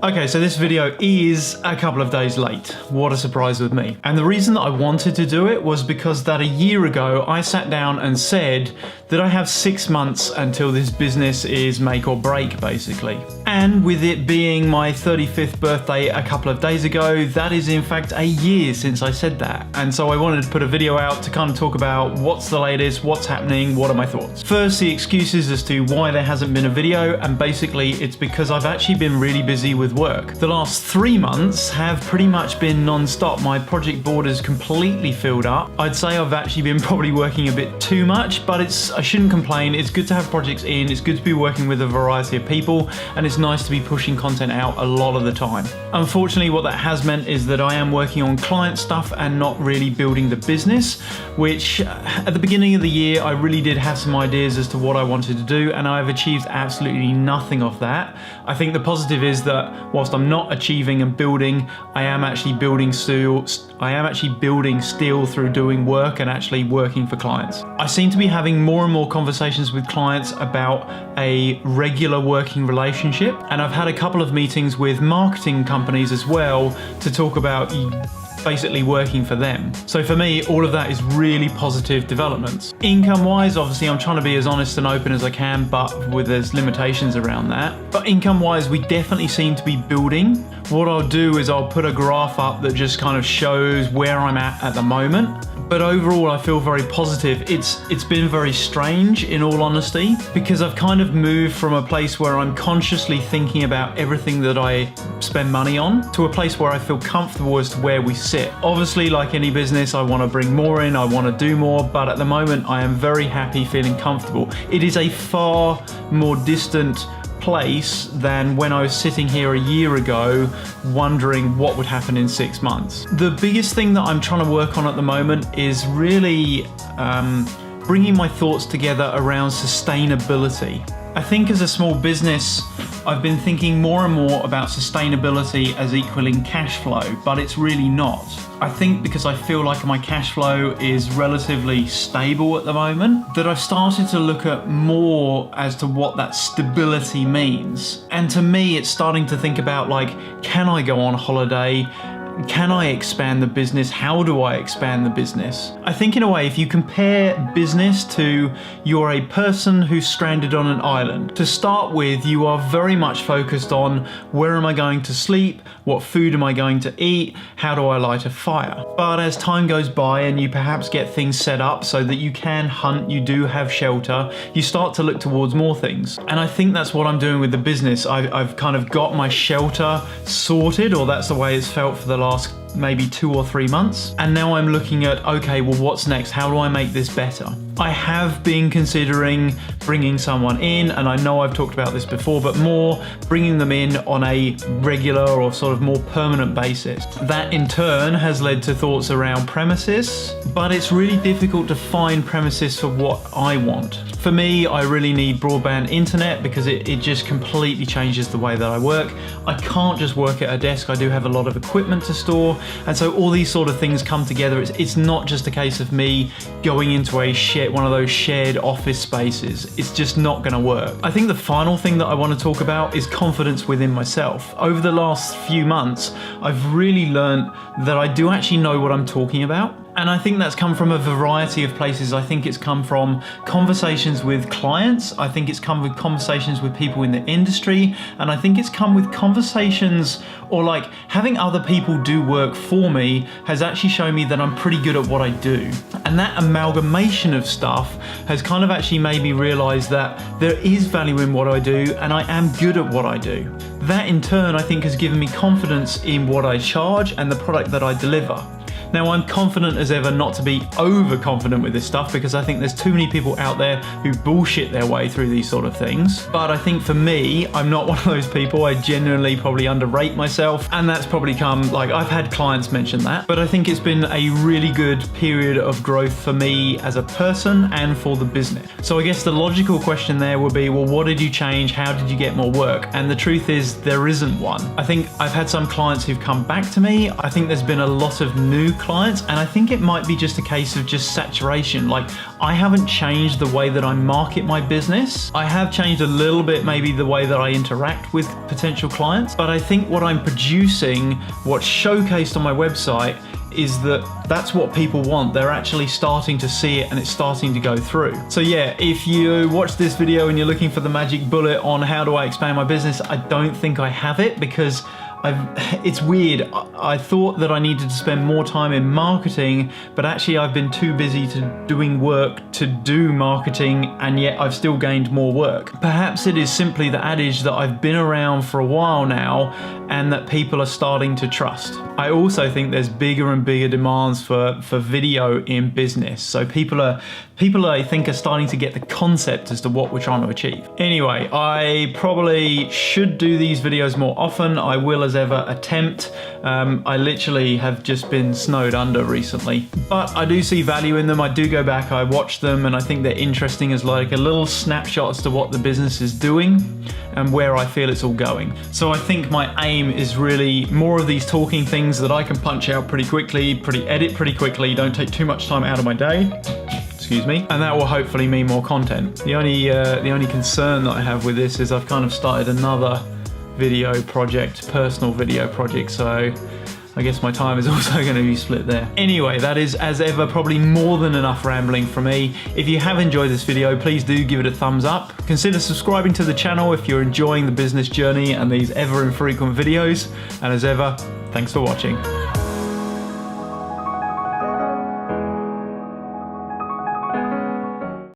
Okay, so this video is a couple of days late. What a surprise with me. And the reason that I wanted to do it was because that a year ago, I sat down and said that I have 6 months until this business is make or break, basically. And with it being my 35th birthday a couple of days ago, that is in fact a year since I said that. And so I wanted to put a video out to kind of talk about what's the latest, what's happening, what are my thoughts. First, the excuses as to why there hasn't been a video, and basically it's because I've actually been really busy with work. The last 3 months have pretty much been non-stop. My project board is completely filled up. I'd say I've actually been probably working a bit too much, but I shouldn't complain. It's good to have projects in, it's good to be working with a variety of people, and it's nice to be pushing content out a lot of the time. Unfortunately, what that has meant is that I am working on client stuff and not really building the business, which at the beginning of the year, I really did have some ideas as to what I wanted to do, and I've achieved absolutely nothing of that. I think the positive is that whilst I'm not achieving and building, I am actually building still through doing work and actually working for clients. I seem to be having more and more conversations with clients about a regular working relationship, and I've had a couple of meetings with marketing companies as well to talk about basically working for them. So for me, all of that is really positive developments. Income-wise, obviously I'm trying to be as honest and open as I can, but there's limitations around that. But income-wise, we definitely seem to be building. What I'll do is I'll put a graph up that just kind of shows where I'm at the moment. But overall, I feel very positive. It's been very strange, in all honesty, because I've kind of moved from a place where I'm consciously thinking about everything that I spend money on to a place where I feel comfortable as to where we sit. Obviously, like any business, I want to bring more in, I want to do more, but at the moment, I am very happy, feeling comfortable. It is a far more distant place than when I was sitting here a year ago wondering what would happen in 6 months. The biggest thing that I'm trying to work on at the moment is really bringing my thoughts together around sustainability. I think as a small business, I've been thinking more and more about sustainability as equaling cash flow, but it's really not. I think because I feel like my cash flow is relatively stable at the moment, that I've started to look at more as to what that stability means. And to me, it's starting to think about like, can I go on holiday? Can I expand the business? How do I expand the business? I think in a way, if you compare business to you're a person who's stranded on an island, to start with, you are very much focused on where am I going to sleep? What food am I going to eat? How do I light a fire? But as time goes by and you perhaps get things set up so that you can hunt, you do have shelter, you start to look towards more things. And I think that's what I'm doing with the business. I've kind of got my shelter sorted, or that's the way it's felt for the last maybe 2 or 3 months. And now I'm looking at, okay, well, what's next? How do I make this better? I have been considering bringing someone in, and I know I've talked about this before, but more bringing them in on a regular or sort of more permanent basis. That in turn has led to thoughts around premises, but it's really difficult to find premises for what I want. For me, I really need broadband internet because it just completely changes the way that I work. I can't just work at a desk. I do have a lot of equipment to store, and so all these sort of things come together. It's not just a case of me going into one of those shared office spaces. It's just not going to work. I think the final thing that I want to talk about is confidence within myself. Over the last few months, I've really learned that I do actually know what I'm talking about. And I think that's come from a variety of places. I think it's come from conversations with clients. I think it's come with conversations with people in the industry. And I think it's come with conversations, or like having other people do work for me has actually shown me that I'm pretty good at what I do. And that amalgamation of stuff has kind of actually made me realize that there is value in what I do and I am good at what I do. That in turn, I think, has given me confidence in what I charge and the product that I deliver. Now, I'm confident as ever not to be overconfident with this stuff because I think there's too many people out there who bullshit their way through these sort of things. But I think for me, I'm not one of those people. I genuinely probably underrate myself, and that's probably come, like, I've had clients mention that, but I think it's been a really good period of growth for me as a person and for the business. So I guess the logical question there would be, well, what did you change? How did you get more work? And the truth is there isn't one. I think I've had some clients who've come back to me. I think there's been a lot of new with clients, and I think it might be just a case of just saturation. Like, I haven't changed the way that I market my business. I have changed a little bit maybe the way that I interact with potential clients, but I think what I'm producing, what's showcased on my website, is that's what people want. They're actually starting to see it and it's starting to go through. So yeah, if you watch this video and you're looking for the magic bullet on how do I expand my business, I don't think I have it, because it's weird. I thought that I needed to spend more time in marketing, but actually I've been too busy doing work to do marketing, and yet I've still gained more work. Perhaps it is simply the adage that I've been around for a while now and that people are starting to trust. I also think there's bigger and bigger demands for video in business. So people I think are starting to get the concept as to what we're trying to achieve. Anyway, I probably should do these videos more often. I will as ever attempt. I literally have just been snowed under recently, but I do see value in them. I do go back, I watch them, and I think they're interesting as like a little snapshot as to what the business is doing and where I feel it's all going. So I think my aim is really more of these talking things that I can punch out pretty quickly, edit pretty quickly, don't take too much time out of my day. Excuse me, and that will hopefully mean more content. The only concern that I have with this is I've kind of started another video project, personal video project, so I guess my time is also going to be split there. Anyway, that is, as ever, probably more than enough rambling from me. If you have enjoyed this video, please do give it a thumbs up. Consider subscribing to the channel if you're enjoying the business journey and these ever infrequent videos. And as ever, thanks for watching.